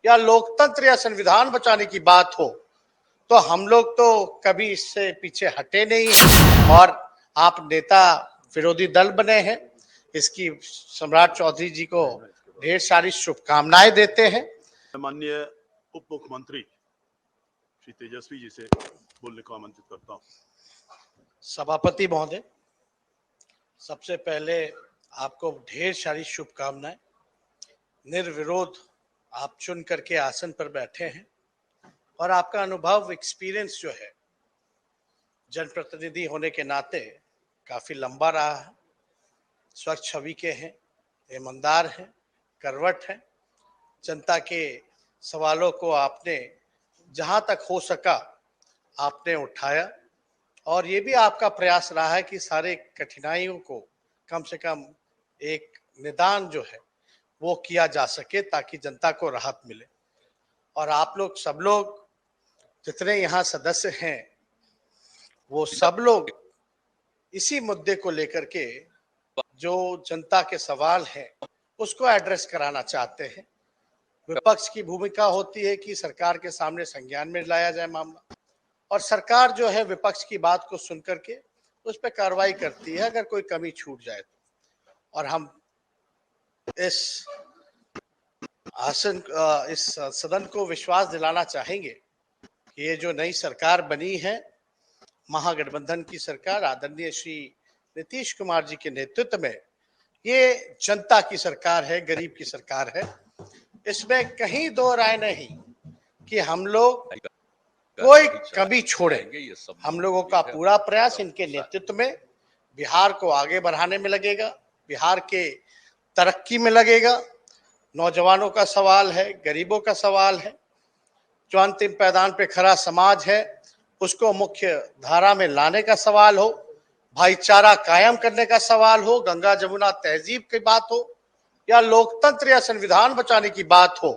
या लोकतंत्र या संविधान बचाने की बात हो तो हम लोग तो कभी इससे पीछे हटे नहीं हैं और आप नेता विरोधी दल बने हैं। इसकी सम्राट चौधरी जी को ढेर सारी शुभकामनाएं देते हैं। माननीय उप मुख्यमंत्री श्री तेजस्वी जी से बोलने को आमंत्रित करता हूं। सभापति महोदय, सबसे पहले आपको ढेर सारी शुभकामनाएं। निर्विरोध आप चुन करके आसन पर बैठे हैं और आपका अनुभव, एक्सपीरियंस जो है जनप्रतिनिधि होने के नाते काफी लंबा रहा है। स्वच्छ छवि के हैं, ईमानदार हैं, करवट हैं। जनता के सवालों को आपने जहां तक हो सका आपने उठाया और ये भी आपका प्रयास रहा है कि सारे कठिनाइयों को कम से कम एक निदान जो है वो किया जा सके ताकि जनता को राहत मिले। और आप लोग सब लोग जितने यहाँ सदस्य हैं वो सब लोग इसी मुद्दे को लेकर के जो जनता के सवाल हैं उसको एड्रेस कराना चाहते हैं। विपक्ष की भूमिका होती है कि सरकार के सामने संज्ञान में लाया जाए मामला, और सरकार जो है विपक्ष की बात को सुन करके उस पर कार्रवाई करती है अगर कोई कमी छूट जाए तो। और हम इस सदन को विश्वास दिलाना चाहेंगे कि ये जो नई सरकार बनी है, महागठबंधन की सरकार, आदरणीय श्री नीतीश कुमार जी के नेतृत्व में, ये जनता की सरकार है, गरीब की सरकार है। इसमें कहीं दो राय नहीं कि हम लोग कोई कमी छोड़ेंगे। हम लोगों का पूरा प्रयास इनके नेतृत्व में बिहार को आगे बढ़ाने में लगेगा, बिहार के तरक्की में लगेगा। नौजवानों का सवाल है, गरीबों का सवाल है, जो अंतिम पैदान पे खड़ा समाज है उसको मुख्य धारा में लाने का सवाल हो, भाईचारा कायम करने का सवाल हो, गंगा जमुना तहजीब की बात हो या लोकतंत्र या संविधान बचाने की बात हो,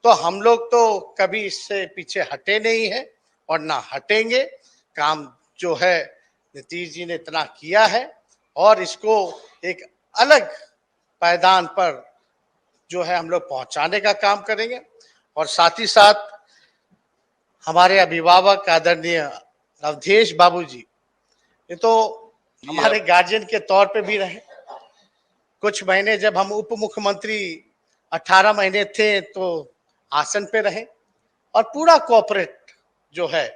तो हम लोग तो कभी इससे पीछे हटे नहीं हैं और ना हटेंगे। काम जो है नीतीश जी ने इतना किया है और इसको एक अलग पायदान पर जो है हम लोग पहुंचाने का काम करेंगे। और साथ ही साथ हमारे अभिभावक आदरणीय अवधेश बाबू जी, ये तो हमारे गार्जियन के तौर पे भी रहे। कुछ महीने जब हम उप मुख्यमंत्री 18 महीने थे तो आसन पे रहे और पूरा कोऑपरेट जो है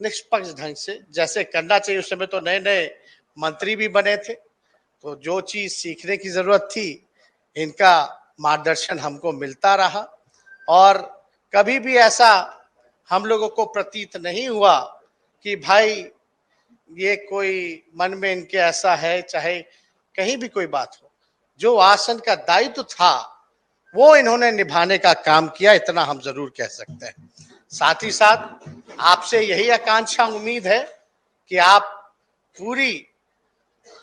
निष्पक्ष ढंग से जैसे करना चाहिए। उस समय तो नए नए मंत्री भी बने थे, तो जो चीज सीखने की जरूरत थी इनका मार्गदर्शन हमको मिलता रहा और कभी भी ऐसा हम लोगों को प्रतीत नहीं हुआ कि भाई ये कोई मन में इनके ऐसा है, चाहे कहीं भी कोई बात हो। जो आसन का दायित्व था वो इन्होंने निभाने का काम किया, इतना हम जरूर कह सकते हैं। साथ ही साथ आपसे यही आकांक्षा, उम्मीद है कि आप पूरी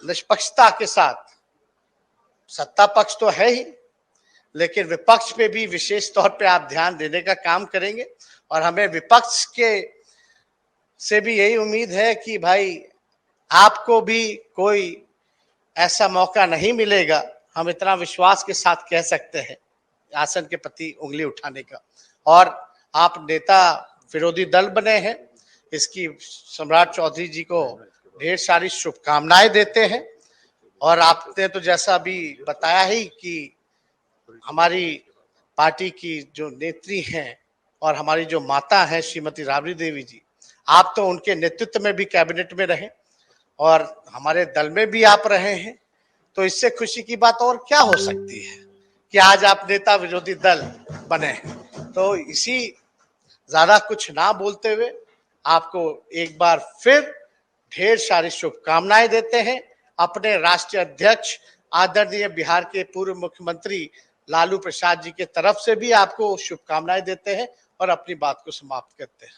निष्पक्षता के साथ, सत्ता पक्ष तो है ही लेकिन विपक्ष पे भी विशेष तौर पे आप ध्यान देने का काम करेंगे। और हमें विपक्ष के से भी यही उम्मीद है कि भाई आपको भी कोई ऐसा मौका नहीं मिलेगा, हम इतना विश्वास के साथ कह सकते हैं, आसन के प्रति उंगली उठाने का। और आप नेता विरोधी दल बने हैं, इसकी सम्राट चौधरी जी को ढेर सारी शुभकामनाएं देते हैं। और आपने तो जैसा अभी बताया ही कि हमारी पार्टी की जो नेत्री हैं और हमारी जो माता हैं श्रीमती राबड़ी देवी जी, आप तो उनके नेतृत्व में भी कैबिनेट में रहे और हमारे दल में भी आप रहे हैं, तो इससे खुशी की बात और क्या हो सकती है कि आज आप नेता विरोधी दल बने हैं। तो इसी ज्यादा कुछ ना बोलते हुए आपको एक बार फिर ढेर सारी शुभकामनाएं देते हैं। अपने राष्ट्रीय अध्यक्ष आदरणीय बिहार के पूर्व मुख्यमंत्री लालू प्रसाद जी के तरफ से भी आपको शुभकामनाएं देते हैं और अपनी बात को समाप्त करते हैं।